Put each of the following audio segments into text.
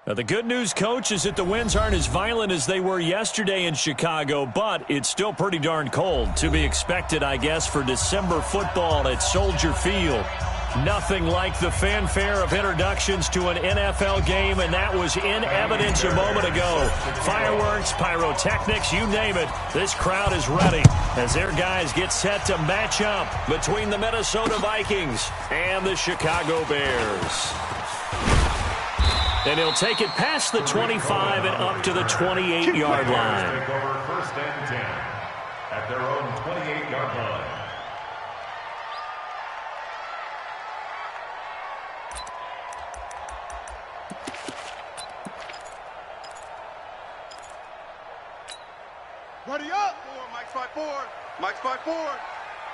Now, the good news, Coach, is that the winds aren't as violent as they were yesterday in Chicago, but it's still pretty darn cold. To be expected, I guess, for December football at Soldier Field. Nothing like the fanfare of introductions to an NFL game, and that was in evidence a moment ago. Fireworks, pyrotechnics, you name it. This crowd is ready as their guys get set to match up between the Minnesota Vikings and the Chicago Bears. And he'll take it past the 25 and up to the 28-yard line. Take over 1st and 10 at their own 28-yard line. Ready up. Mike's by 4. Mike's by 4.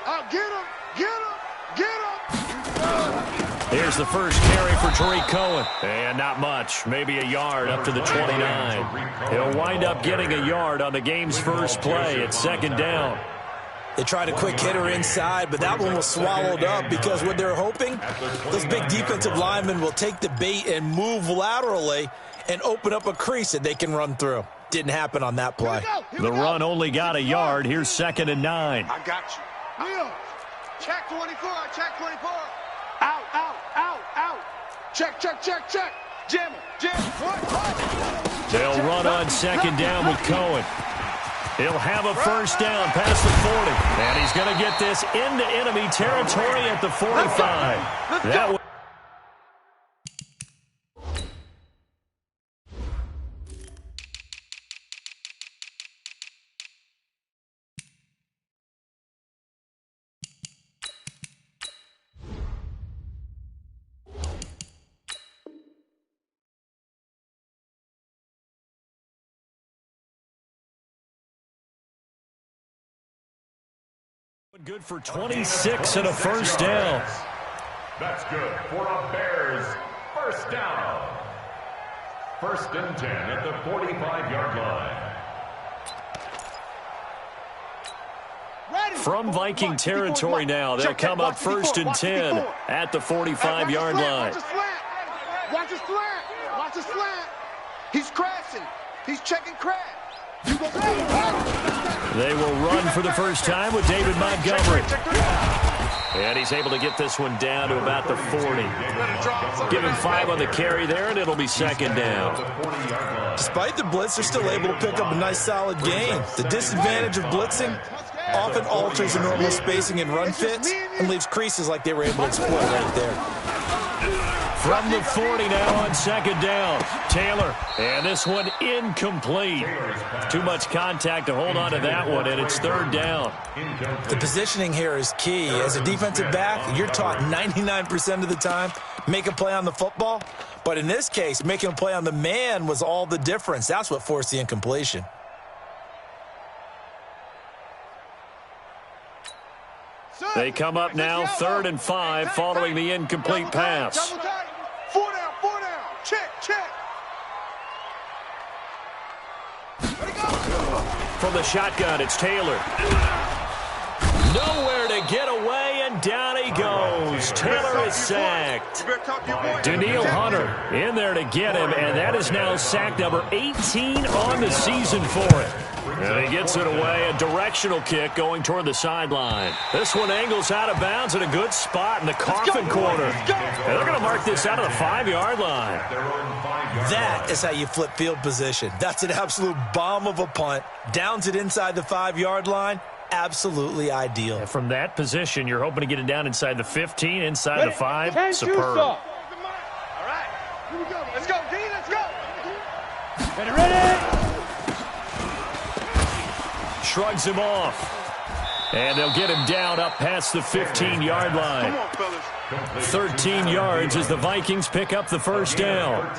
Out. Get him. Get him. Get him. Here's the first carry for Tariq Cohen. And not much. Maybe a yard up to the 29. He'll wind up getting a yard on the game's first play at 2nd down. They tried a quick hitter inside, but that one was swallowed up because what they're hoping, those big defensive linemen will take the bait and move laterally and open up a crease that they can run through. Didn't happen on that play. The run only got a yard. Here's 2nd and 9. I got you. Neil. Check 24. Check 24. Out, out, out, out. Check, check, check, check. Jim, Jim. They'll run on 2nd down with Cohen. He'll have a first down past the 40. And he's going to get this into enemy territory at the 45. That was good for 26 and a first down. That's good for a Bears first down. 1st and 10 at the 45-yard line. From Viking territory now, they'll come up 1st and 10 at the 45-yard line. Watch his slant. Watch his slant. He's crashing. He's checking crash. They will run for the first time with David Montgomery. And he's able to get this one down to about the 40. Give him 5 on the carry there, and it'll be 2nd down. Despite the blitz, they're still able to pick up a nice solid gain. The disadvantage of blitzing often alters the normal spacing and run fits and leaves creases like they were able to exploit right there. From the 40 now on 2nd down. Taylor, and this one incomplete. Too much contact to hold on to that one, and it's 3rd down. The positioning here is key. As a defensive back, you're taught 99% of the time, make a play on the football. But in this case, making a play on the man was all the difference. That's what forced the incompletion. They come up now 3rd and 5 following the incomplete pass. 4 down, 4 down. Check, check. From the shotgun, it's Taylor. Nowhere to get away, and down he goes. Taylor is sacked. Daniil Hunter in there to get him, and that is now sack number 18 on the season for him. And he gets it away, a directional kick going toward the sideline. This one angles out of bounds at a good spot in the coffin corner. And they're going to mark this out of the 5-yard line. That is how you flip field position. That's an absolute bomb of a punt. Downs it inside the 5-yard line. Absolutely ideal. And from that position, you're hoping to get it down inside the 15, inside the 5. Superb. All right. Here we go. Let's go, D. Let's go. Ready, ready. Shrugs him off. And they'll get him down up past the 15-yard line. Come on, fellas. 13 yards as the Vikings pick up the first down.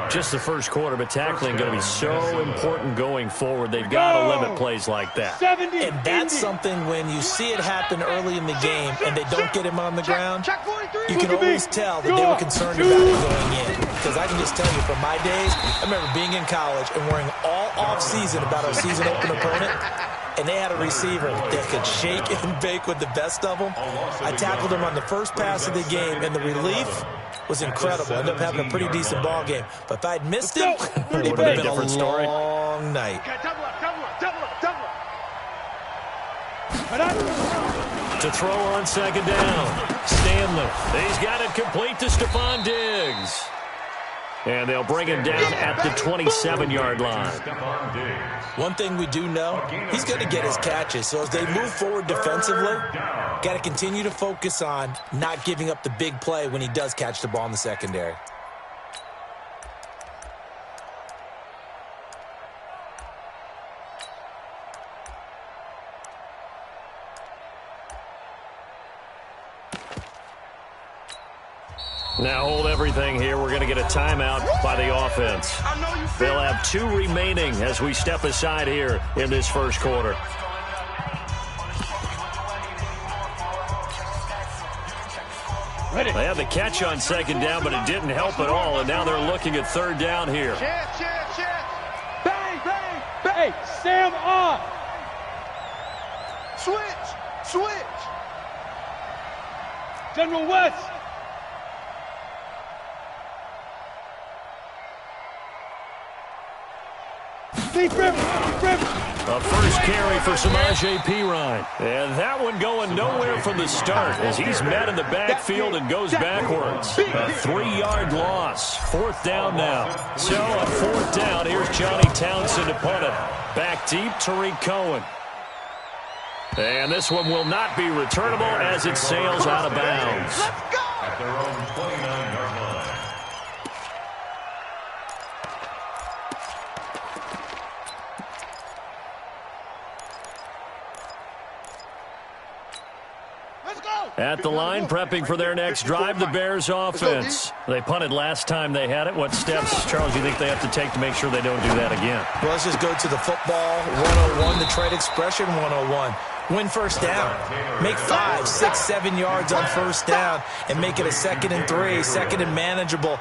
Just the first quarter, but tackling going to be so important going forward. They've got to limit plays like that. And that's something when you see it happen early in the game and they don't get him on the ground, you can always tell that they were concerned about it going in. Because I can just tell you from my days, I remember being in college and worrying all off-season about our season open opponent. and they had a receiver that could shake and bake with the best of them. I tackled him on the first pass of the game, and the relief was incredible. Ended up having a pretty decent ball game. But if I had missed him, it would have been a long night. Okay, double up, double up, double up, double up. To throw on second down, Stanley. He's got it complete to Stephon Diggs. And they'll bring him down at the 27-yard line. One thing we do know, he's going to get his catches. So as they move forward defensively, got to continue to focus on not giving up the big play when he does catch the ball in the secondary. Now hold everything here. We're going to get a timeout by the offense. They'll have 2 remaining as we step aside here in this first quarter. They had the catch on second down, but it didn't help at all, and now they're looking at third down here. Bang, bang, bang. Sam off. Switch. General West. A first carry for Samaje Perine. And that one going nowhere from the start as he's met in the backfield and goes backwards. A 3-yard loss. 4th down now. So on 4th down, here's Johnny Townsend to punt it. Back deep, Tariq Cohen. And this one will not be returnable as it sails out of bounds. Let's go! At their own 29-yard line. At the line, prepping for their next drive, the Bears offense. They punted last time they had it. What steps, Charles, do you think they have to take to make sure they don't do that again? Well, let's just go to the football 101, the trade expression 101. Win first down. Make 5, 6, 7 yards on first down and make it a 2nd and 3, 2nd and manageable.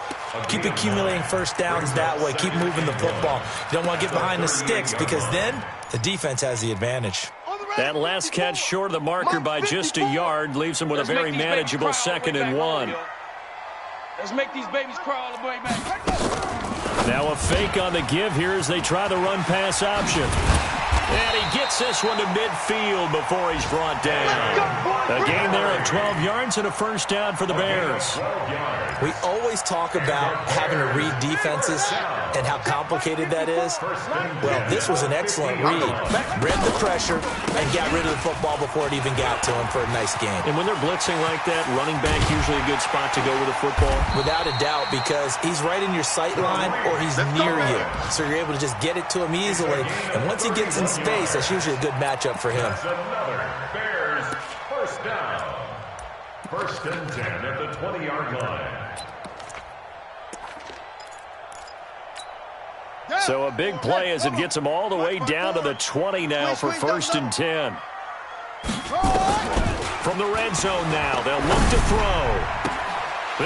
Keep accumulating first downs that way. Keep moving the football. You don't want to get behind the sticks because then the defense has the advantage. That last catch short of the marker by just a yard leaves him with a very manageable 2nd and 1. Let's make these babies crawl all the way back. Now a fake on the give here as they try the run-pass option. And he gets this one to midfield before he's brought down. A gain there of 12 yards and a first down for the Bears. We always talk about having to read defenses and how complicated that is. Well, this was an excellent read. Read the pressure and got rid of the football before it even got to him for a nice game. And when they're blitzing like that, running back usually a good spot to go with the football? Without a doubt, because he's right in your sight line or he's near you. So you're able to just get it to him easily. And once he gets in space, that's usually a good matchup for him. That's another Bears first down. 1st and 10 at the 20-yard line. So a big play as it gets them all the way down to the 20 now for 1st and 10. From the red zone now, they'll look to throw.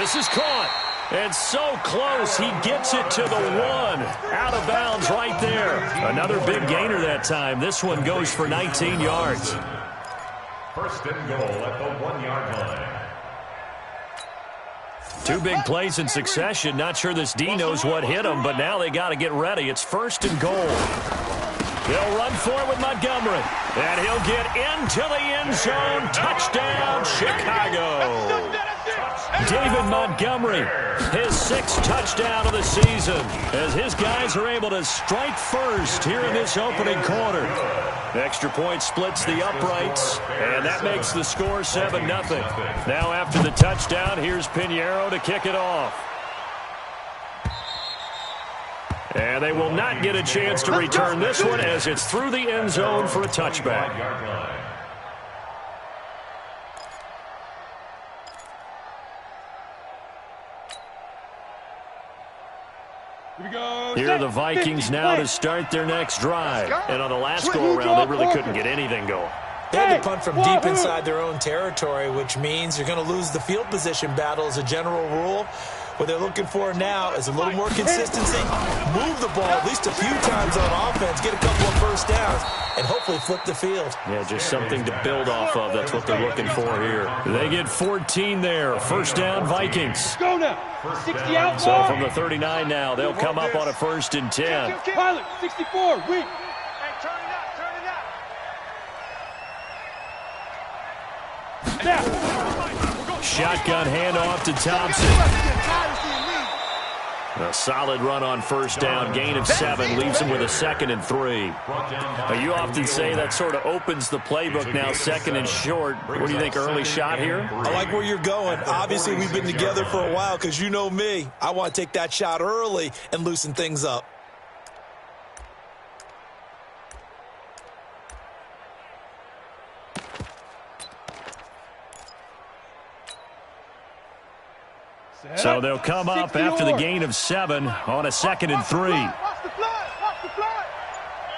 This is caught. And so close, he gets it to the 1. Out of bounds right there. Another big gainer that time. This one goes for 19 yards. 1st and goal at the 1-yard line. 2 big plays in succession. Not sure this D knows what hit him, but now they got to get ready. It's 1st and goal. They'll run for it with Montgomery. And he'll get into the end zone. Touchdown, Chicago. David Montgomery, his 6th touchdown of the season, as his guys are able to strike first here in this opening quarter. Extra point splits the uprights, and that makes the score 7-0. Now after the touchdown, here's Pinheiro to kick it off. And they will not get a chance to return this one as it's through the end zone for a touchback. Here are the Vikings now to start their next drive. And on the last go-around, they really couldn't get anything going. They had to punt from deep inside their own territory, which means you're going to lose the field position battle as a general rule. What they're looking for now is a little more consistency, move the ball at least a few times on offense, get a couple of first downs, and hopefully flip the field. Yeah, just something to build off of. That's what they're looking for here. They get 14 there. First down, Vikings. Go now. 60 out. So from the 39 now, they'll come up on a 1st and 10. Pilot, 64, weak. Hey, turn it up, turn it up. Now. Shotgun handoff to Thompson. A solid run on first down, gain of 7, leaves him with a 2nd and 3. Now, you often say that sort of opens the playbook now, 2nd and short. What do you think, early shot here? I like where you're going. Obviously, we've been together for a while because you know me. I want to take that shot early and loosen things up. So they'll come up after the gain of 7 on a 2nd and 3. Watch the flood, watch the flood.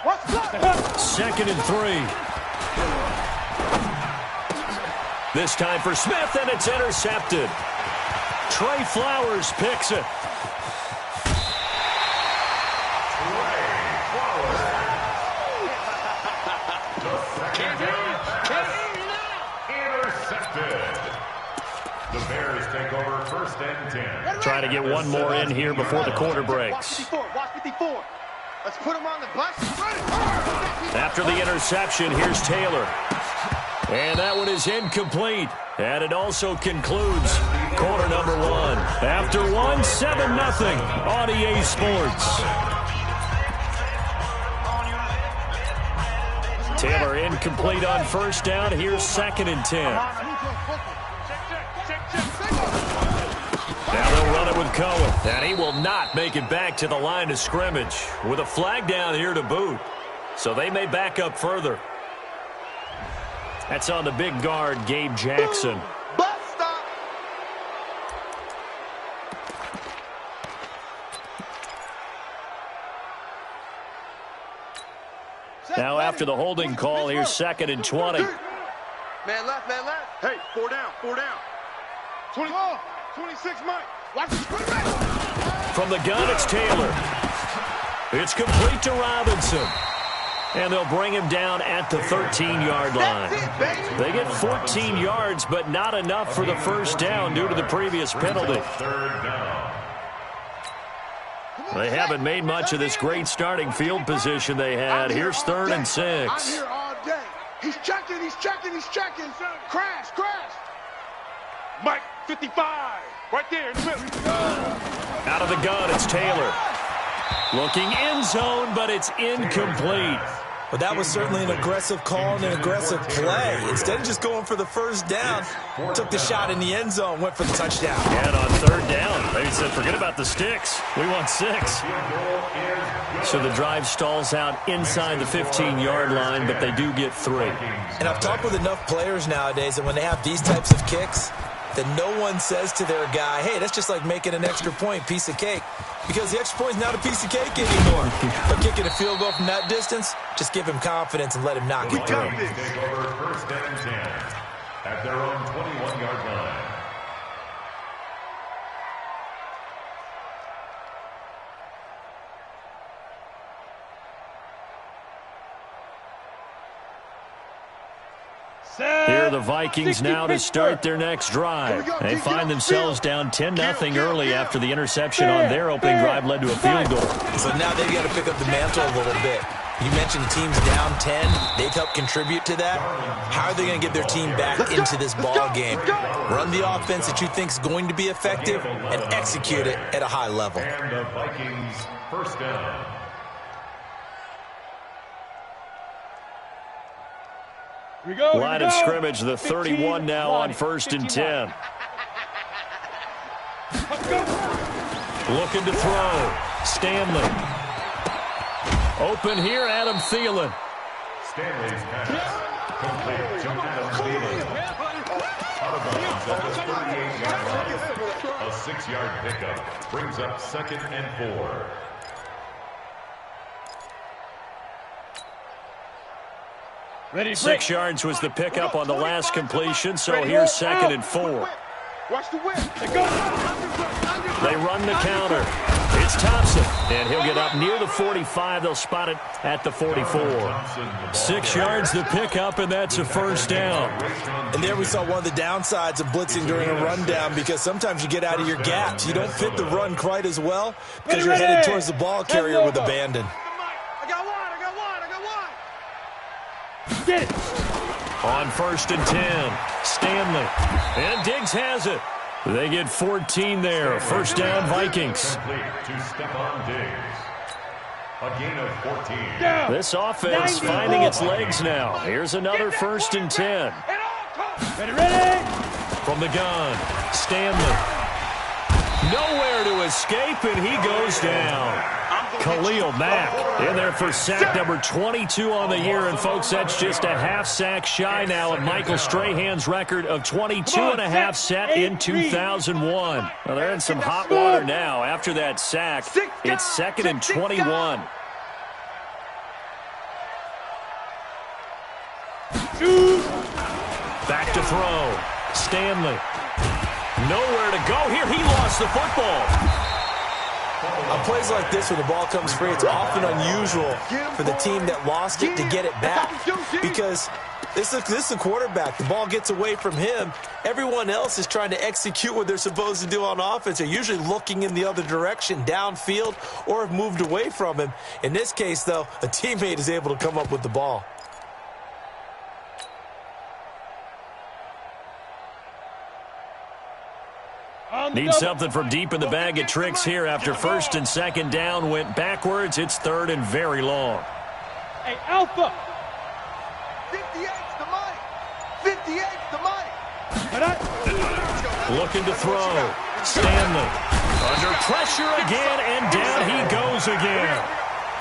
Watch the flood. 2nd and 3. This time for Smith, and it's intercepted. Trey Flowers picks it. The Bears take over 1st and 10. Trying to get one more in here before the quarter breaks. Watch 54, watch 54. Let's put him on the bus. After the interception, here's Taylor. And that one is incomplete. And it also concludes quarter number 1. After 1, 7-0 on EA Sports. Taylor incomplete on first down. Here's 2nd and 10. Now they'll run it with Cohen. And he will not make it back to the line of scrimmage with a flag down here to boot. So they may back up further. That's on the big guard, Gabe Jackson. Bus stop. Now after the holding call, here's 2nd and 20. Man left, man left. Hey, 4 down, 4 down. 24, 26, Mike. Watch the quarterback. From the gun, it's Taylor. It's complete to Robinson. And they'll bring him down at the 13-yard line. They get 14 yards, but not enough for the first down due to the previous penalty. 3rd down. They haven't made much of this great starting field position they had. Here's 3rd and 6. I'm here all day. He's checking, he's checking, he's checking. Crash, crash. Mike, 55. Right there. Out of the gun, it's Taylor. Looking end zone, but it's incomplete. But that was certainly an aggressive call and an aggressive play. Instead of just going for the first down, took the shot in the end zone, went for the touchdown. And on 3rd down, they said, forget about the sticks. We want 6. So the drive stalls out inside the 15-yard line, but they do get 3. And I've talked with enough players nowadays that when they have these types of kicks, that no one says to their guy, hey, that's just like making an extra point, piece of cake. Because the extra point is not a piece of cake anymore. But kicking a field goal from that distance, just give him confidence and let him knock it through. Take over 1st and 10 at their own 21-yard line. Here are the Vikings now to start their next drive. They find themselves down 10-0 early after the interception on their opening drive led to a field goal. So now they've got to pick up the mantle a little bit. You mentioned the team's down 10. They've helped contribute to that. How are they going to get their team back into this ball game? Run the offense that you think is going to be effective and execute it at a high level. And the Vikings 1st down. Line of scrimmage, the 31 now on 1st and 10. Looking to throw. Stanley. Open here, Adam Thielen. Stanley's pass. Complete to Adam Thielen. Out of bounds at the 38-yard line. A 6-yard pickup brings up 2nd and 4. Ready, 6 yards was the pickup on the last completion, so here's 2nd and 4. Watch the whip. They run the counter. It's Thompson, and he'll get up near the 45. They'll spot it at the 44. 6 yards the pickup, and that's a first down. And there we saw one of the downsides of blitzing during a rundown, because sometimes you get out of your gaps. You don't fit the run quite as well because you're headed towards the ball carrier with abandon. I got one. Get it. On 1st and 10, Stanley. And Diggs has it. They get 14 there. First down, Vikings. To Stephon Diggs. A gain of 14. This offense finding its legs now. Here's another 1st and 10. Ready. From the gun, Stanley. Nowhere to escape, and he goes down. Khalil Mack in there for sack number 22 on the year. And, folks, that's just a half sack shy now of Michael Strahan's record of 22 and a half set in 2001. Well, they're in some hot water now. After that sack, it's 2nd and 21. Back to throw. Stanley. Nowhere to go here. He lost the football. On plays like this where the ball comes free, it's often unusual for the team that lost it to get it back, because this is the quarterback. The ball gets away from him. Everyone else is trying to execute what they're supposed to do on offense. They're usually looking in the other direction, downfield, or have moved away from him. In this case, though, a teammate is able to come up with the ball. Need something from deep in the bag of tricks here after 1st and 2nd down went backwards. It's 3rd and very long. Hey, Alpha. 58's the money. 58's the money. Looking to throw. Stanley under pressure again, and down he goes again.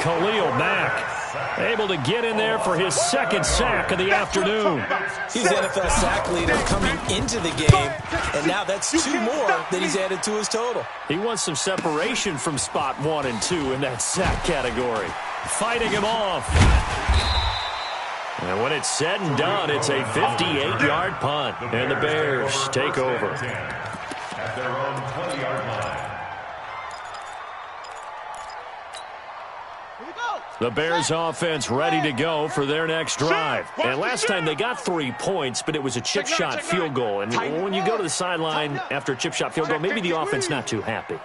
Khalil Mack able to get in there for his 2nd sack of the afternoon. He's NFL sack leader coming into the game, and now that's 2 more that he's added to his total. He wants some separation from spot 1 and 2 in that sack category. Fighting him off. And when it's said and done, it's a 58-yard punt, and the Bears take over. At their own 20-yard line. The Bears offense ready to go for their next drive. And last time they got 3 points, but it was a chip shot field goal. And when you go to the sideline after a chip shot field goal, maybe the offense not too happy.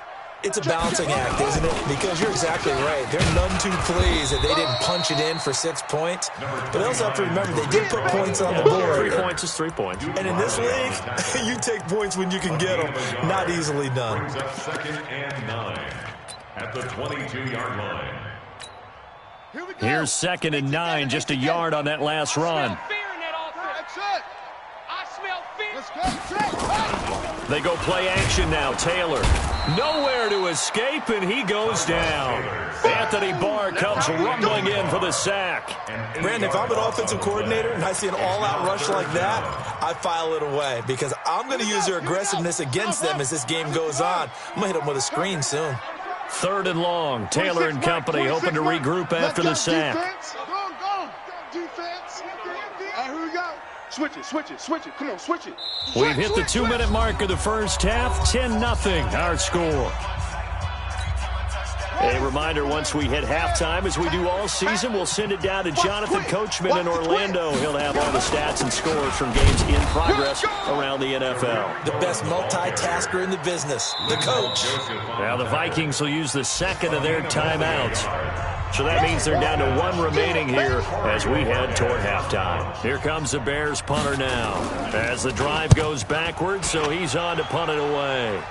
It's a balancing act, isn't it? Because you're exactly right. They're none too pleased that they didn't punch it in for 6 points. But they also have to remember they did put points on the board. 3 points is 3 points. And in this league, you take points when you can get them. Not easily done. Brings up 2nd and 9 at the 22-yard line. Here's 2nd and 9, just a yard on that last run. They go play action now. Taylor, nowhere to escape, and he goes down. Anthony Barr comes rumbling in for the sack. Brandon, if I'm an offensive coordinator and I see an all-out rush like that, I file it away, because I'm going to use their aggressiveness against them as this game goes on. I'm going to hit them with a screen soon. 3rd and long. Taylor and company hoping to regroup after the sack. Go. Defense. All right, here we go. Switch it. Come on, switch it. We've hit the 2-minute mark of the first half. 10-0 our score. A reminder, once we hit halftime, as we do all season, we'll send it down to Jonathan Coachman in Orlando. He'll have all the stats and scores from games in progress around the NFL. The best multitasker in the business, the coach. Now the Vikings will use the 2nd of their timeouts. So that means they're down to 1 remaining here as we head toward halftime. Here comes the Bears punter now as the drive goes backwards, so he's on to punt it away.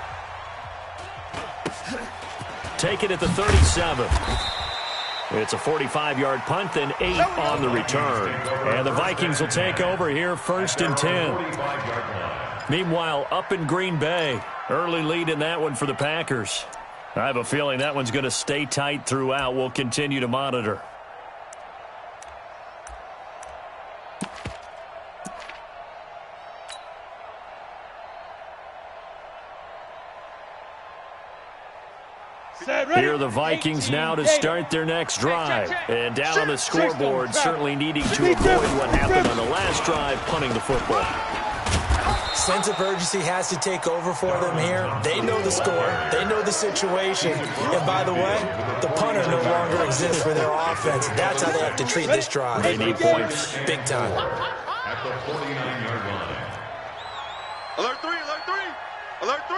Take it at the 37. It's a 45-yard punt, then 8 on the return. And the Vikings will take over here 1st and 10. Meanwhile, up in Green Bay, early lead in that one for the Packers. I have a feeling that one's going to stay tight throughout. We'll continue to monitor. Here are the Vikings now to start their next drive. And down on the scoreboard, certainly needing to avoid what happened on the last drive, punting the football. sense of urgency has to take over for them here. They know the score. They know the situation. And by the way, the punter no longer exists for their offense. That's how they have to treat this drive. They need points. Big time. At the 49-yard line. Alert 3, alert 3, alert 3.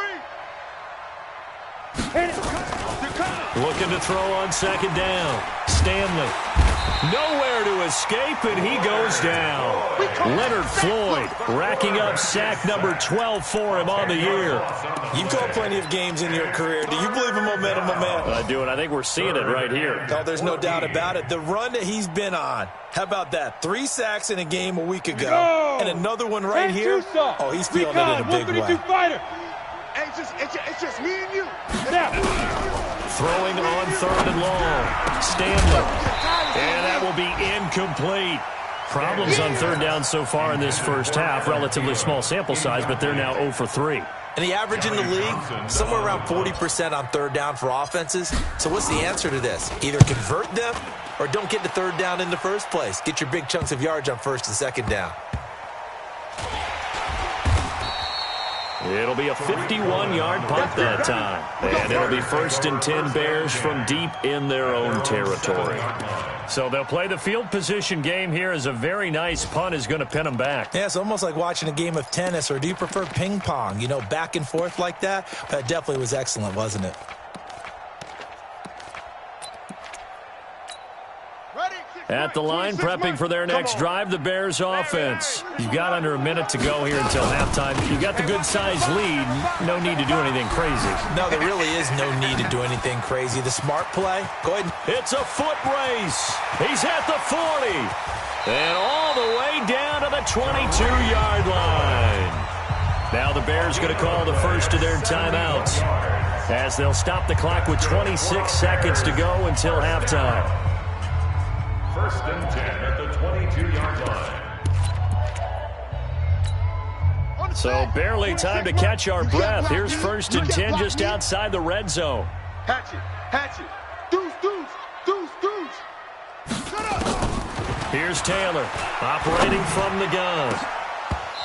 Looking to throw on second down. Stanley. Nowhere to escape, and he goes down. Leonard Floyd racking up sack number 12 for him on the year. You've called plenty of games in your career. Do you believe in momentum, my man? I do, and I think we're seeing it right here. No, there's no doubt about it. The run that he's been on. How about that? 3 sacks in a game a week ago. And another one right here. Oh, he's feeling it in a big way. Hey, it's just me and you. Throwing on third and long. Stanley. And that will be incomplete. Problems on third down so far in this first half. Relatively small sample size, but they're now 0 for 3. And the average in the league, somewhere around 40% on third down for offenses. So what's the answer to this? Either convert them or don't get to third down in the first place. Get your big chunks of yards on first and second down. It'll be a 51-yard punt that time. And it'll be 1st and 10 Bears from deep in their own territory. So they'll play the field position game here as a very nice punt is going to pin them back. Yeah, it's almost like watching a game of tennis, or do you prefer ping pong? You know, back and forth like that? That definitely was excellent, wasn't it? At the line, prepping for their next drive, the Bears offense. You've got under a minute to go here until halftime. You've got the good-sized lead. No need to do anything crazy. No, there really is no need to do anything crazy. The smart play, go ahead. It's a foot race. He's at the 40. And all the way down to the 22-yard line. Now the Bears going to call the first of their timeouts, as they'll stop the clock with 26 seconds to go until halftime. 1st and 10 at the 22-yard line. So barely time to catch our breath. Here's 1st and 10 just outside the red zone. Hatch it. Deuce. Shut up. Here's Taylor operating from the gun.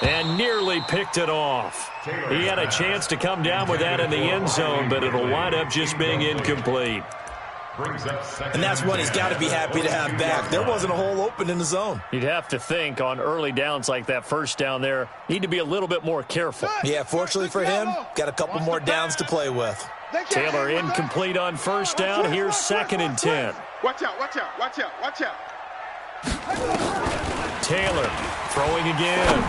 And nearly picked it off. He had a chance to come down with that in the end zone, but it'll wind up just being incomplete. And that's one he's got to be happy to have back. There wasn't a hole open in the zone. You'd have to think on early downs like that first down there, need to be a little bit more careful. Yeah, fortunately for him, got a couple more downs to play with. Taylor incomplete on first down. Here's 2nd and 10. Watch out. Taylor throwing again.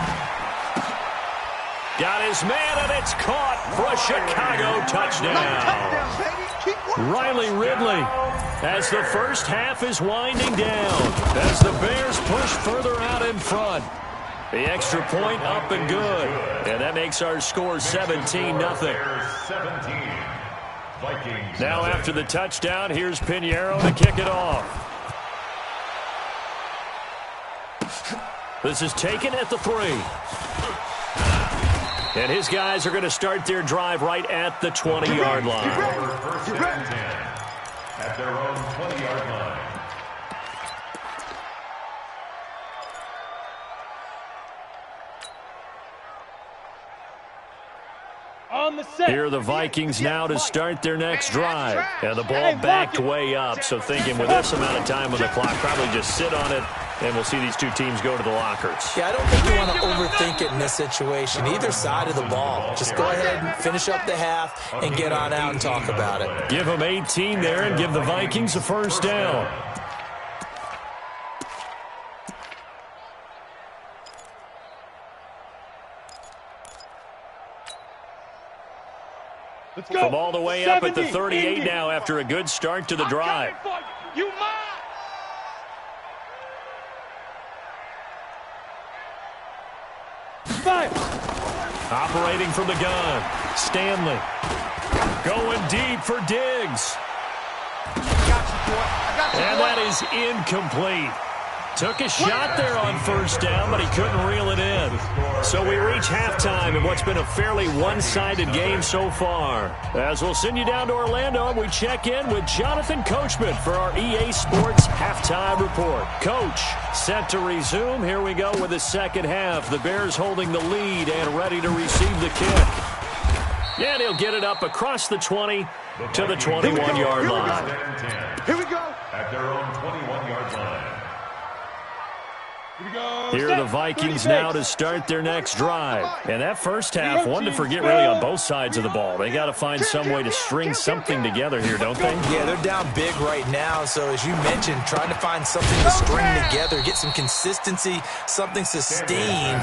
Got his man, and it's caught for a Chicago touchdown. Riley Ridley, as the first half is winding down, as the Bears push further out in front. The extra point up and good. And that makes our score 17-0. Now after the touchdown, here's Pinheiro to kick it off. This is taken at the 3. And his guys are going to start their drive right at the 20-yard line. First and 10 at their own 20-yard line. On the set. Here are the Vikings now to start their next drive. And the ball backed way up, so thinking with this amount of time on the clock, probably just sit on it, and we'll see these two teams go to the lockers. Yeah, I don't think you want to overthink it in this situation. Either side of the ball. Just go ahead and finish up the half and get on out and talk about it. Give them 18 there and give the Vikings a first down. Let's go. From all the way up at the 38 now after a good start to the drive. You mine. Fire. Operating from the gun. Stanley. Going deep for Diggs. I got you, boy. And that is incomplete. Took a shot there on first down, but he couldn't reel it in. So we reach halftime in what's been a fairly one-sided game so far. As we'll send you down to Orlando, and we check in with Jonathan Coachman for our EA Sports Halftime Report. Coach, set to resume. Here we go with the second half. The Bears holding the lead and ready to receive the kick. And he'll get it up across the 20 to the 21-yard line. Here we go. At their own 21-yard line. Here are the Vikings now to start their next drive. And that first half, one to forget really on both sides of the ball. They got to find some way to string something together here, don't they? Yeah, they're down big right now. So as you mentioned, trying to find something to string together, get some consistency, something sustained,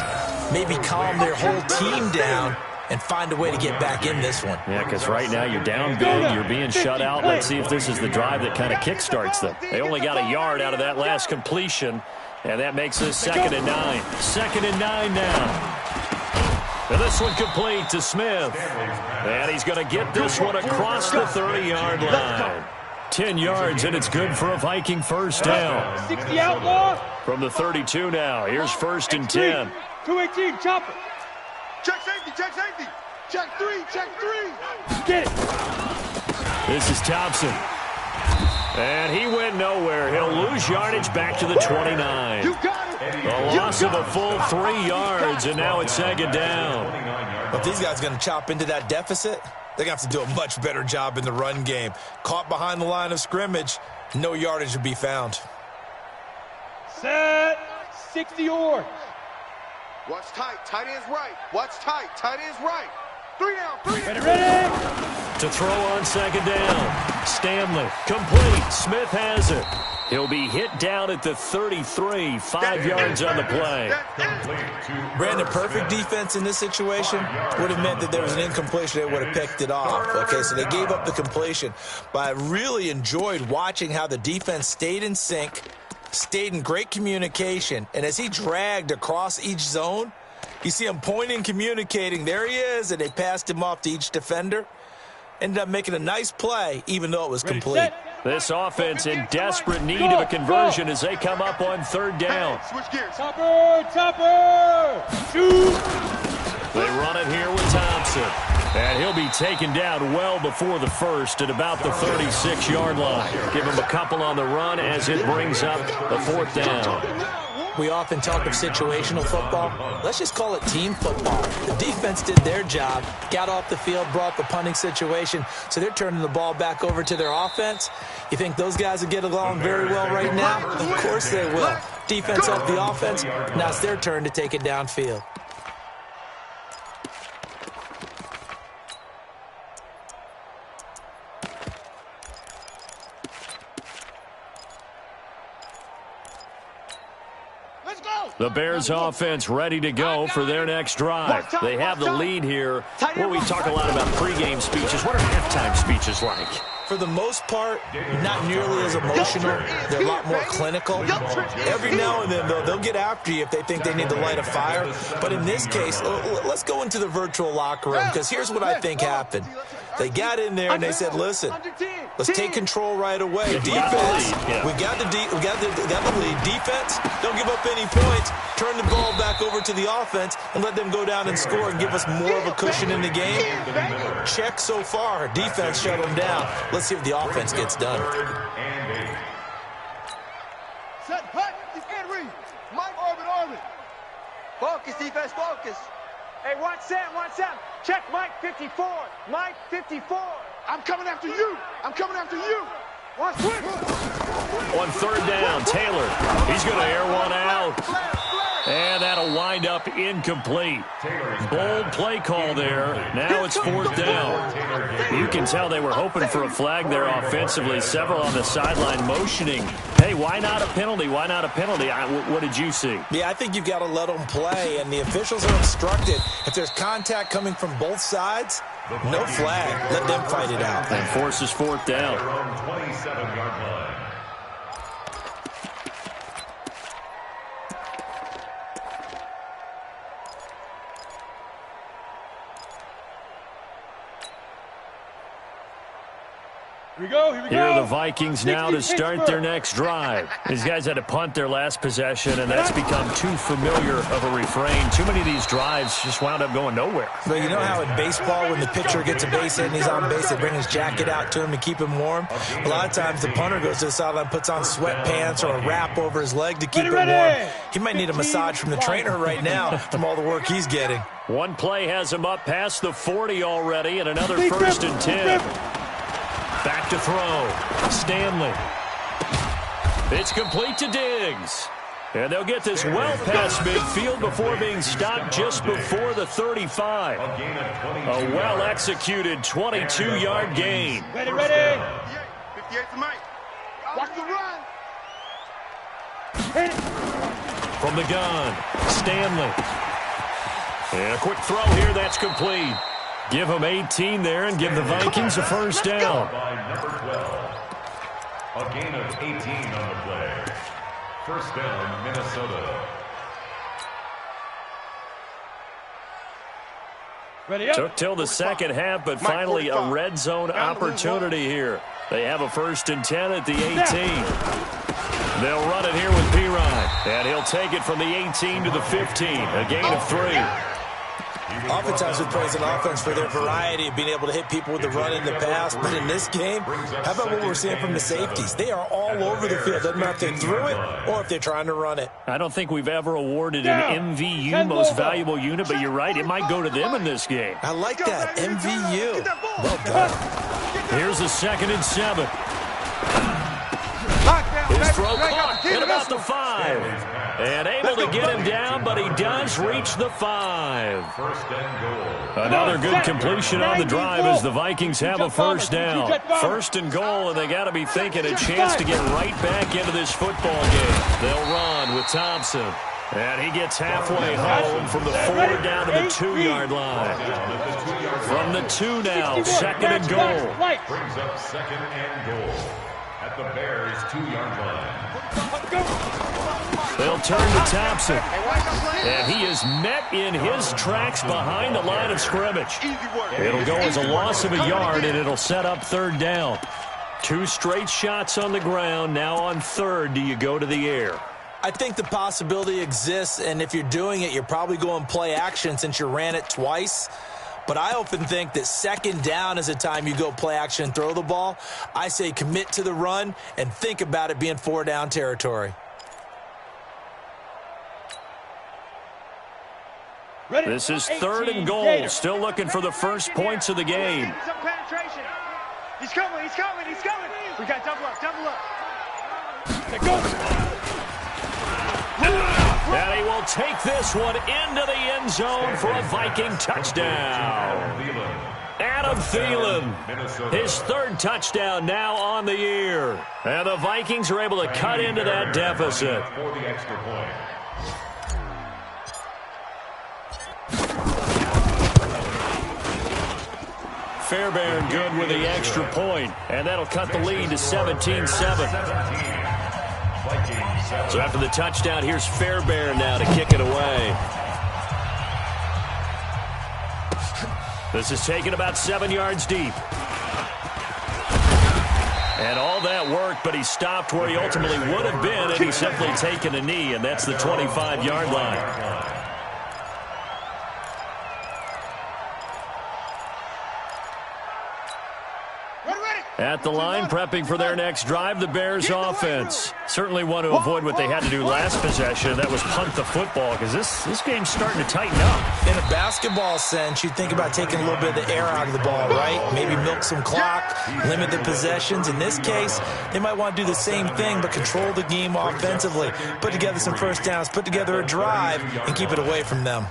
maybe calm their whole team down and find a way to get back in this one. Yeah, because right now you're down big, you're being shut out. Let's see if this is the drive that kind of kickstarts them. They only got a yard out of that last completion. And that makes this 2nd and 9. 2nd and 9 now. And this one complete to Smith. And he's going to get this one across the 30-yard line. 10 yards, and it's good for a Viking first down. 60 outlaw. From the 32 now. Here's 1st and 10. 218, chopper. Check safety, check safety. Check 3, check 3. Get it. This is Thompson. And he went nowhere. He'll lose yardage back to the 29. You got it. A loss of a full 3 yards, and now it's 2nd down. If these guys are going to chop into that deficit, they're going to have to do a much better job in the run game. Caught behind the line of scrimmage, no yardage to be found. Set. 60 yards. Watch tight, tight end's right. Watch tight, tight end's right. 3 down, 3 down. Ready. To throw on 2nd down. Stanley, complete. Smith has it. He'll be hit down at the 33, 5 yards on the play. Brandon, perfect defense in this situation would have meant that there was an incompletion. They would have picked it off. Okay, so they gave up the completion. But I really enjoyed watching how the defense stayed in sync, stayed in great communication, and as he dragged across each zone, you see him pointing, communicating. There he is, and they passed him off to each defender. Ended up making a nice play, even though it was complete. This offense in desperate need of a conversion as they come up on 3rd down. Switch gears. Topper. Shoot. They run it here with Thompson. And he'll be taken down well before the first at about the 36-yard line. Give him a couple on the run as it brings up the 4th down. We often talk of situational football. Let's just call it team football. The defense did their job, got off the field, brought the punting situation, so they're turning the ball back over to their offense. You think those guys will get along very well right now? Of course they will. Defense helped the offense. Now it's their turn to take it downfield. The Bears offense ready to go for their next drive. They have the lead here. Well, we talk a lot about pregame speeches. What are halftime speeches like? For the most part, not nearly as emotional. They're a lot more clinical. Every now and then, though, they'll get after you if they think they need to light a fire. But in this case, let's go into the virtual locker room, because here's what I think happened. They got in there and they said, listen, let's take control right away. Defense, we got the lead. Defense, don't give up any points. Turn the ball back over to the offense and let them go down and score and give us more of a cushion in the game. Check so far. Defense shut them down. Let's see if the offense gets done. Set, hut, you can't read. Mike, orbit. Focus, defense, focus. Hey, watch Sam. Check Mike 54. Mike 54. I'm coming after you. Watch quick. On 3rd down, Taylor. He's going to air one out. And that'll wind up incomplete. Bold play call there. Now it's 4th down. You can tell they were hoping for a flag there offensively. Several on the sideline motioning. Hey, why not a penalty? What did you see? Yeah, I think you've got to let them play, and the officials are instructed. If there's contact coming from both sides, no flag. Let them fight it out. And forces 4th down. 27-yard line. Here we go, here we Here go. are the Vikings now to start their next drive. These guys had to punt their last possession, and that's become too familiar of a refrain. Too many of these drives just wound up going nowhere. But you know how in baseball, when the pitcher gets a base hit and he's on base, they bring his jacket out to him to keep him warm? A lot of times the punter goes to the sideline, puts on sweatpants or a wrap over his leg to keep him warm. He might need a massage from the trainer right now from all the work he's getting. One play has him up past the 40 already, and another 1st and 10. Back to throw. Stanley. It's complete to Diggs. And they'll get this well past midfield before being stopped just before the 35. A well-executed 22-yard gain. Ready, ready. 58 to Mike. Watch the run. From the gun, Stanley. And a quick throw here, that's complete. Give them 18 there and give the Vikings a first down. By number 12. A gain of 18 on the play. First down, Minnesota. Ready up. Took till the second half, but finally a red zone opportunity here. They have a 1st and 10 at the 18. They'll run it here with P-Ryan, and he'll take it from the 18 to the 15, a gain of 3. Oftentimes we praise an offense for their variety of being able to hit people with the run and the pass, but in this game, how about what we're seeing from the safeties? They are all over the field. Doesn't matter if they threw it or if they're trying to run it. I don't think we've ever awarded an MVU, most valuable unit, but you're right, it might go to them in this game. I like that, MVU. Well done. Here's a 2nd and 7. His throw caught at about the 5. And able to get him down, but he does reach the 5. First and goal. Another good completion on the drive as the Vikings have a first down. 1st and goal, and they got to be thinking a chance to get right back into this football game. They'll run with Thompson. And he gets halfway home from the 4 down to the 2-yard line. From the 2 now, 2nd and goal. Brings up 2nd and goal at the Bears' 2-yard line. They'll turn to Thompson. And he is met in his tracks behind the line of scrimmage. It'll go as a loss of a yard, and it'll set up 3rd down. 2 straight shots on the ground. Now on 3rd, do you go to the air? I think the possibility exists, and if you're doing it, you're probably going play action since you ran it twice. But I often think that 2nd down is a time you go play action and throw the ball. I say commit to the run and think about it being 4 down territory. This is 3rd and goal. Still looking for the first points of the game. Some penetration. He's coming, he's coming, he's coming. We got double up, double up. And he will take this one into the end zone for a Viking touchdown. Adam Thielen, his 3rd touchdown now on the year. And the Vikings are able to cut into that deficit. For the extra point. Fairbairn good with the extra point, and that'll cut the lead to 17-7. So after the touchdown, here's Fairbairn now to kick it away. This is taken about 7 yards deep. And all that work, but he stopped where he ultimately would have been, and he's simply taken a knee, and that's the 25-yard line. At the line, prepping for their next drive, the Bears offense. Certainly want to avoid what they had to do last possession. That was punt the football, because this game's starting to tighten up. In a basketball sense, you think about taking a little bit of the air out of the ball, right? Maybe milk some clock, limit the possessions. In this case, they might want to do the same thing, but control the game offensively. Put together some first downs, put together a drive, and keep it away from them.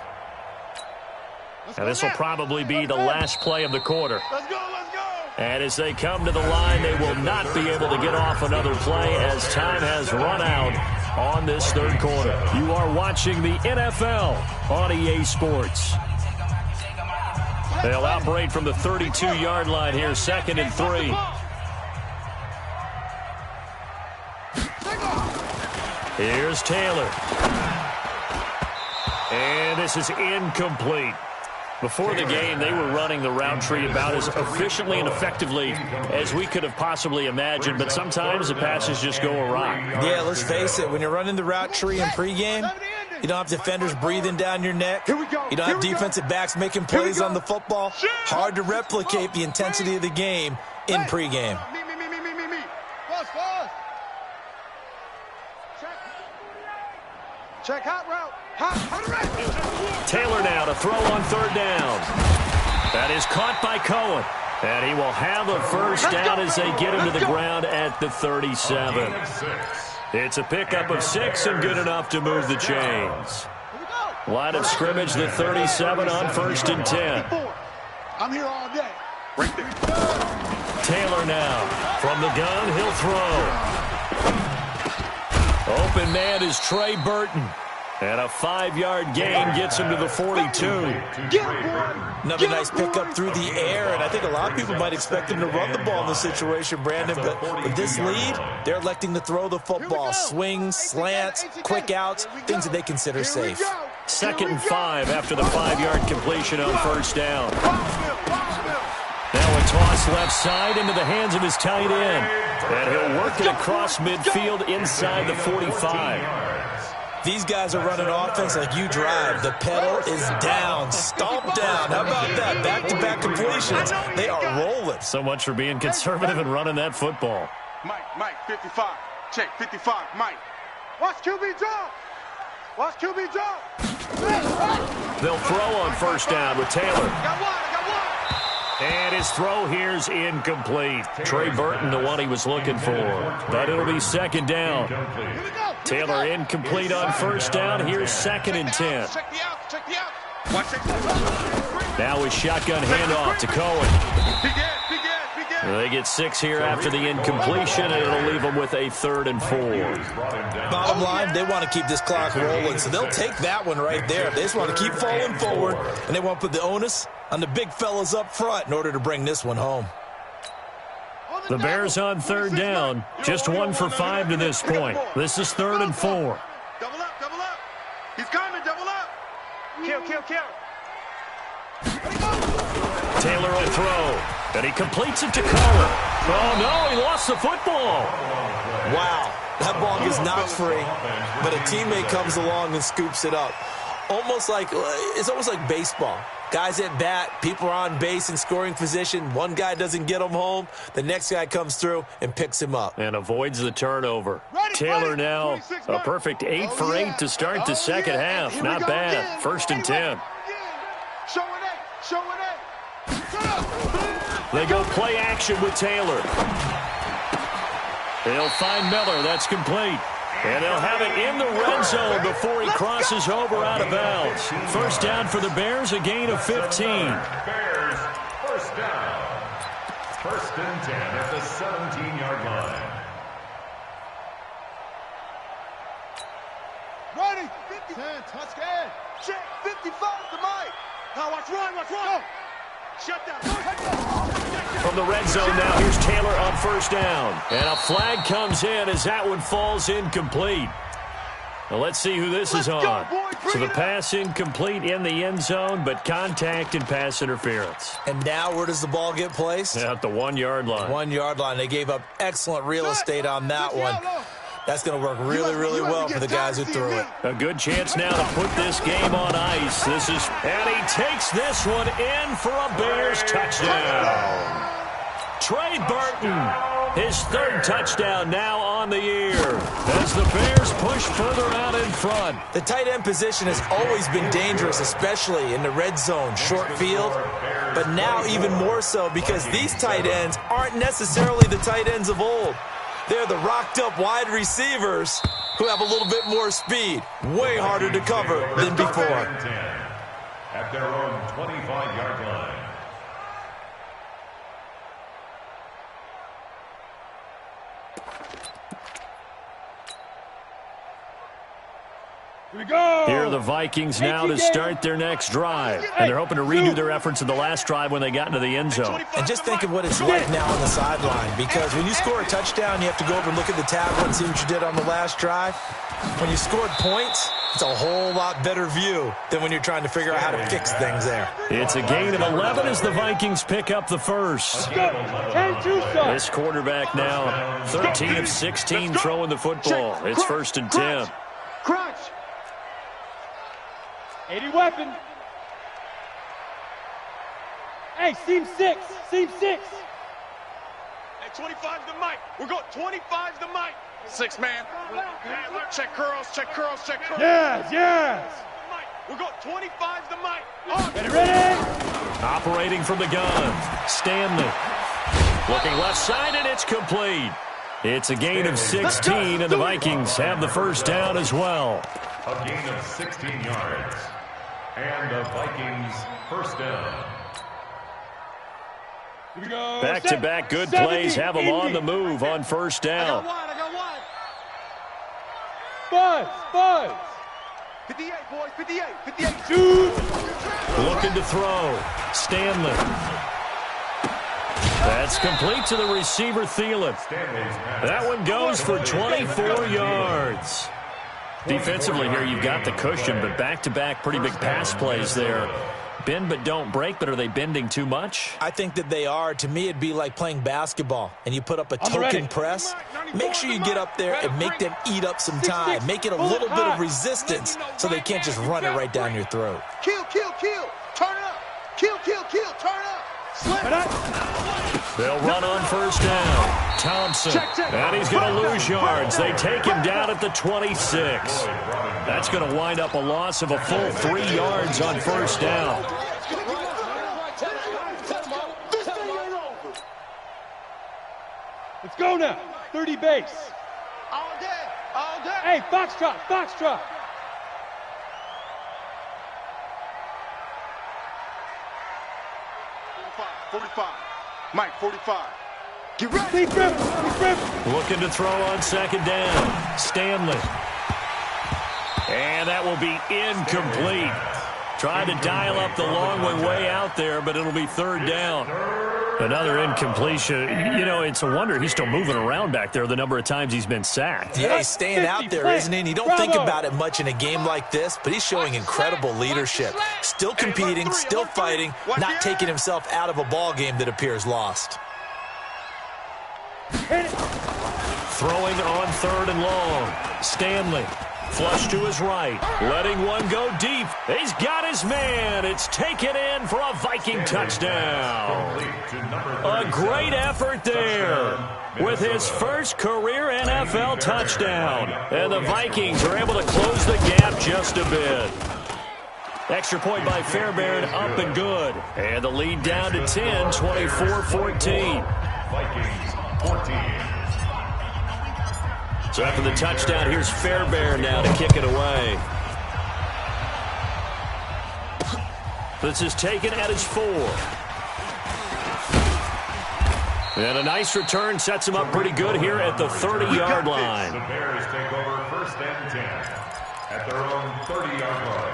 Now this will probably be the last play of the quarter. Let's go, let's go. And as they come to the line, they will not be able to get off another play as time has run out on this 3rd quarter. You are watching the NFL on EA Sports. They'll operate from the 32-yard line here, 2nd and 3. Here's Taylor. And this is incomplete. Before the game, they were running the route tree about as efficiently and effectively as we could have possibly imagined, but sometimes the passes just go awry. Yeah, let's face it, when you're running the route tree in pregame, you don't have defenders breathing down your neck. You don't have defensive backs making plays on the football. Hard to replicate the intensity of the game in pregame. Me. Pause. Check hot route. Taylor now to throw on third down. That is caught by Cohen. And he will have a first down as they get him to the ground at the 37. It's a pickup of 6 and good enough to move the chains. Line of scrimmage, the 37 on 1st and 10. I'm here all day. Right there. Taylor now from the gun, he'll throw. Open man is Trey Burton. And a 5-yard gain gets him to the 42. Another nice pickup through the air, and I think a lot of people might expect him to run the ball in this situation, Brandon, but with this lead, they're electing to throw the football. Swings, slants, quick outs, things that they consider safe. 2nd and 5 after the 5-yard completion on first down. Now a toss left side into the hands of his tight end. And he'll work it across midfield inside the 45. These guys are running offense like you drive. The pedal is down, stomp down. How about that? Back-to-back completions. They are rolling. So much for being conservative and running that football. Mike, 55. Check, 55, Mike. Watch QB drop. They'll throw on first down with Taylor. Got one. And his throw here's incomplete. Trey Burton, the one he was looking for. But it'll be 2nd down. Taylor incomplete on first down. Here's 2nd and 10. Check the out. Watch it. Now a shotgun handoff to Cohen. Begin. They get 6 here after the incompletion, and it'll leave them with a 3rd and 4. Bottom line, they want to keep this clock rolling, so they'll take that one right there. They just want to keep falling forward, and they want to put the onus on the big fellas up front in order to bring this one home. The Bears on 3rd down, just 1 for 5 to this point. This is 3rd and 4. Double up. He's coming, double up. Kill. Taylor will throw, and he completes it to Cohen. Oh, no, he lost the football. Wow, that ball gets knocked free, but a teammate comes along and scoops it up. It's almost like baseball. Guys at bat, people are on base in scoring position. One guy doesn't get him home. The next guy comes through and picks him up. And avoids the turnover. Taylor now a perfect 8 for 8 to start the second half. Not bad. 1st and 10. Show it. They go play action with Taylor. They'll find Miller. That's complete. And they'll have it in the red zone before he crosses over out of bounds. First down for the Bears, a gain of 15. Bears, first down. 1st and 10 at the 17-yard line. Ready. 10, touchdown. Check, 55 to Mike. Now watch run. Shut down. From the red zone now, here's Taylor on first down. And a flag comes in as that one falls incomplete. Now let's see who this is on. So the pass incomplete in the end zone, but contact and pass interference. And now where does the ball get placed? At the 1-yard line. 1-yard line. They gave up excellent real estate on that one. That's going to work really well for the guys who threw it. A good chance now to put this game on ice. And he takes this one in for a Bears touchdown. Trey Burton, his 3rd touchdown now on the year as the Bears push further out in front. The tight end position has always been dangerous, especially in the red zone, short field, but now even more so because these tight ends aren't necessarily the tight ends of old. They're the rocked-up wide receivers who have a little bit more speed. Way harder to cover than before. At their own 25-yard line. Here we go. Here are the Vikings now to start their next drive. And they're hoping to redo their efforts in the last drive when they got into the end zone. And just think of what it's like now on the sideline, because when you score a touchdown, you have to go over and look at the tablet and see what you did on the last drive. When you scored points, it's a whole lot better view than when you're trying to figure out how to fix things there. It's a gain of 11 as the Vikings pick up the first. This quarterback now 13 of 16 throwing the football. It's 1st and 10. Crunch. 80 weapon. Hey, seam 6. Seam 6. Hey, 25's the mic. We're going 25's the mic. 6 man. Check curls, check curls, check curls. Yes, yes. We're going 25's the mic. Get ready. Operating from the gun. Stanley. Looking left side, and it's complete. It's a gain of 16, and the Vikings have the first down as well. A gain of 16 yards. And the Vikings first down. Here we go. Back-to-back good plays have them on the move on first down. I got one. Buzz. 58, boys, 58. Shoot. Looking to throw. Stanley. That's complete to the receiver, Thielen. That one goes for 24 yards. Defensively here, you've got the cushion, but back-to-back pretty big pass plays there. Bend but don't break, but are they bending too much? I think that they are. To me, it'd be like playing basketball, and you put up a token press. Make sure you get up there and make them eat up some time. Make it a little bit of resistance so they can't just run it right down your throat. Kill. Turn up. Kill. Turn up. They'll run on first down. Thompson. And he's going to lose yards. They take him down at the 26. That's going to wind up a loss of a full 3 yards on first down. Let's go now. 30 base. All day. Hey, Foxtrot. 45. Mike, 45. Get ready. Keep ripping. Looking to throw on second down. Stanley. And that will be incomplete. Trying to dial up the long way out there, but it'll be third down. Another incompletion. You know, it's a wonder he's still moving around back there the number of times he's been sacked. Yeah, he's staying out there, isn't he? And you don't think about it much in a game like this, but he's showing incredible leadership. Still competing, still fighting, not taking himself out of a ball game that appears lost. Throwing on third and long. Stanley. Flush to his right. Letting one go deep. He's got his man. It's taken in for a Viking touchdown. A great effort there with his first career NFL touchdown. And the Vikings are able to close the gap just a bit. Extra point by Fairbairn, up and good. And the lead down to 10, 24-14. Vikings 14. So after the touchdown, here's Fairbairn now to kick it away. This is taken at his 4. And a nice return sets him up pretty good here at the 30-yard line. The Bears take over 1st and 10 at their own 30-yard line.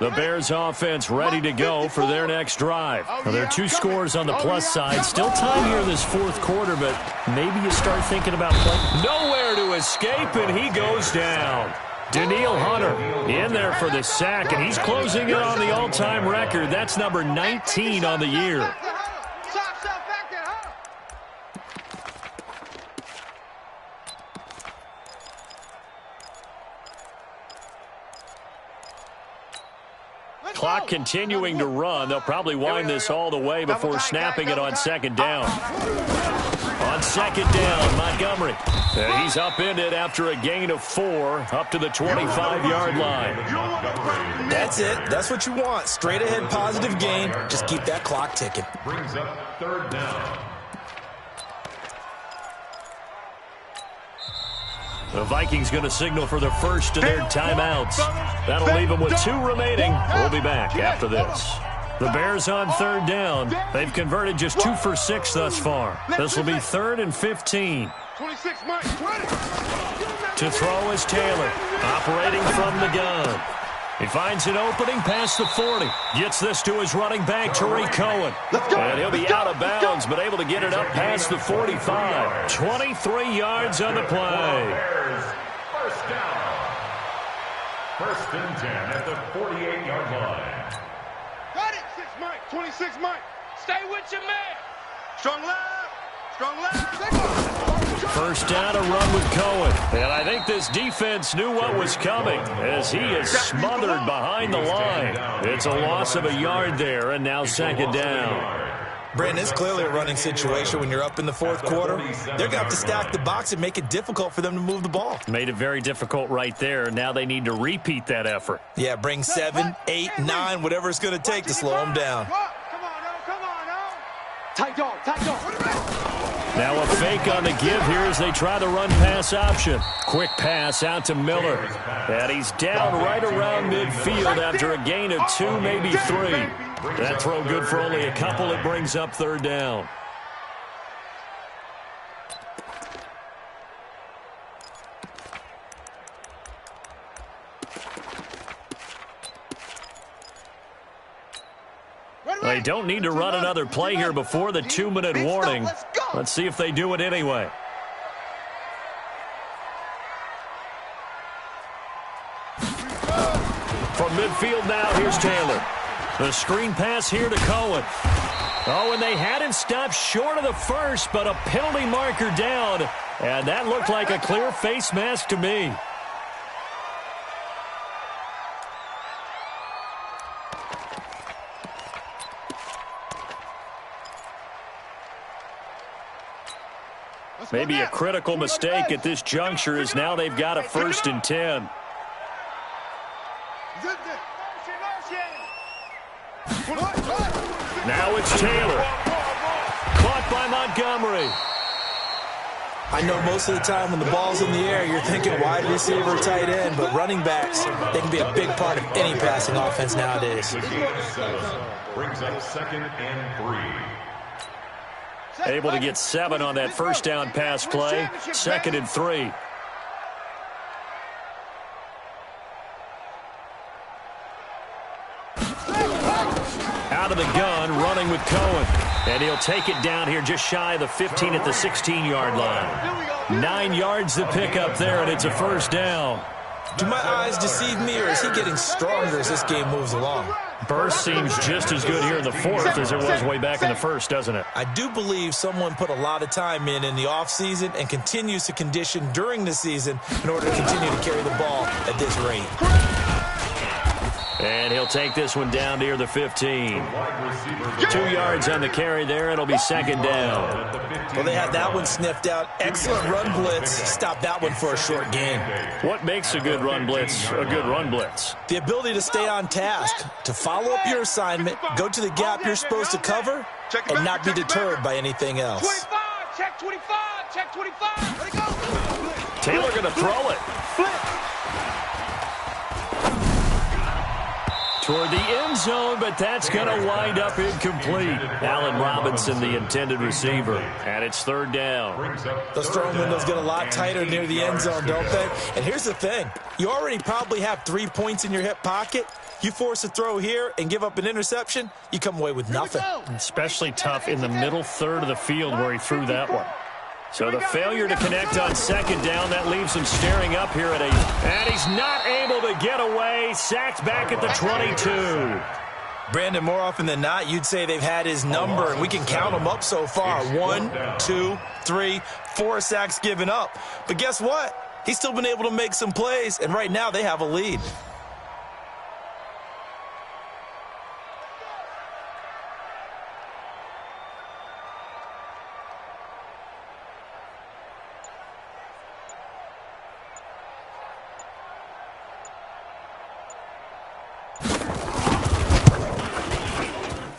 The Bears offense ready to go for their next drive. Now, there are 2 scores on the plus side. Still time here in this 4th quarter, but maybe you start thinking about playing. Nowhere to escape, and he goes down. Daniil Hunter in there for the sack, and he's closing in on the all-time record. That's number 19 on the year. Clock continuing to run. They'll probably wind this all the way before snapping it on second down. On second down, Montgomery. And he's upended after a gain of 4 up to the 25-yard line. That's it. That's what you want. Straight ahead positive gain. Just keep that clock ticking. Brings up 3rd down. The Vikings going to signal for the first of their timeouts. That'll leave them with 2 remaining. We'll be back after this. The Bears on third down. They've converted just 2 for 6 thus far. This will be 3rd and 15. 26, Mike, 20. To throw is Taylor, operating from the gun. He finds an opening past the 40. Gets this to his running back, Tariq Cohen. And he'll be out of bounds, but able to get it up past the 45. 23 yards on the play. First down. 1st and 10 at the 48-yard line. Got it. 6, Mike. 26, Mike. Stay with your man. Strong left. Strong left. First down, a run with Cohen. And I think this defense knew what was coming as he is smothered behind the line. It's a loss of a yard there, and now 2nd down. Brandon, it's clearly a running situation when you're up in the 4th quarter. They're going to have to stack the box and make it difficult for them to move the ball. Made it very difficult right there. Now they need to repeat that effort. Yeah, bring 7, 8, 9, whatever it's going to take to slow them down. Come on, no. Tight dog, tight dog. Now a fake on the give here as they try the run-pass option. Quick pass out to Miller. And he's down right around midfield after a gain of 2, maybe 3. That throw good for only a couple. It brings up 3rd down. They don't need to run another play here before the 2-minute warning. Let's see if they do it anyway. From midfield now, here's Taylor. The screen pass here to Cohen. Oh, and they had him stopped short of the first, but a penalty marker down. And that looked like a clear face mask to me. Maybe a critical mistake at this juncture as now they've got a 1st and 10. Now it's Taylor. Caught by Montgomery. I know most of the time when the ball's in the air, you're thinking wide receiver, tight end, but running backs, they can be a big part of any passing offense nowadays. Brings up 2nd and 3. Able to get 7 on that first down pass play. 2nd and 3. Out of the gun, running with Cohen. And he'll take it down here just shy of the 15 at the 16-yard line. 9 yards to pick up there, and it's a 1st down. Do my eyes deceive me, or is he getting stronger as this game moves along? Burst seems just as good here in the 4th as it was way back in the 1st, doesn't it? I do believe someone put a lot of time in the offseason and continues to condition during the season in order to continue to carry the ball at this rate. And he'll take this one down near the 15. 2 yards on the carry there. It'll be 2nd down. Well, they had that one sniffed out. Excellent run blitz. Stop that one for a short gain. What makes a good run blitz a good run blitz? The ability to stay on task, to follow up your assignment, go to the gap you're supposed to cover, and not be deterred by anything else. 25, check 25, check 25. Let it go. Taylor going to throw it. Toward the end zone, but that's going to wind up incomplete. Allen Robinson, the intended receiver, and it's 3rd down. Those throwing windows get a lot tighter near the end zone, don't they? And here's the thing. You already probably have 3 points in your hip pocket. You force a throw here and give up an interception, you come away with nothing. Especially tough in the middle 3rd of the field where he threw that one. So the failure to connect on 2nd down, that leaves him staring up here at 8. And he's not able to get away. Sacked back at the 22. Brandon, more often than not, you'd say they've had his number, and we can count them up so far. 1, 2, 3, 4 sacks given up. But guess what? He's still been able to make some plays, and right now they have a lead.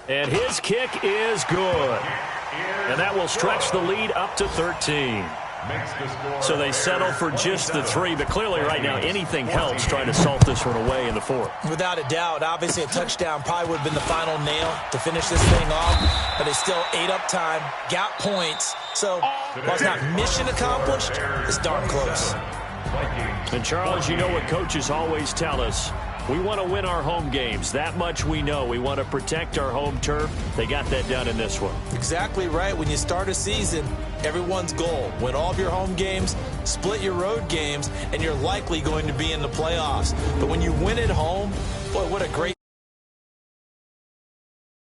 And his kick is good. And that will stretch the lead up to 13. makes the score. So they settle for just the 3, but clearly right now anything helps trying to salt this one away in the 4th. Without a doubt, obviously a touchdown probably would have been the final nail to finish this thing off, but they still ate up time, got points. So while it's not mission accomplished, it's darn close. And Charles, you know what coaches always tell us. We want to win our home games. That much we know. We want to protect our home turf. They got that done in this one. Exactly right. When you start a season, everyone's goal, win all of your home games, split your road games, and you're likely going to be in the playoffs. But when you win at home, boy, what a great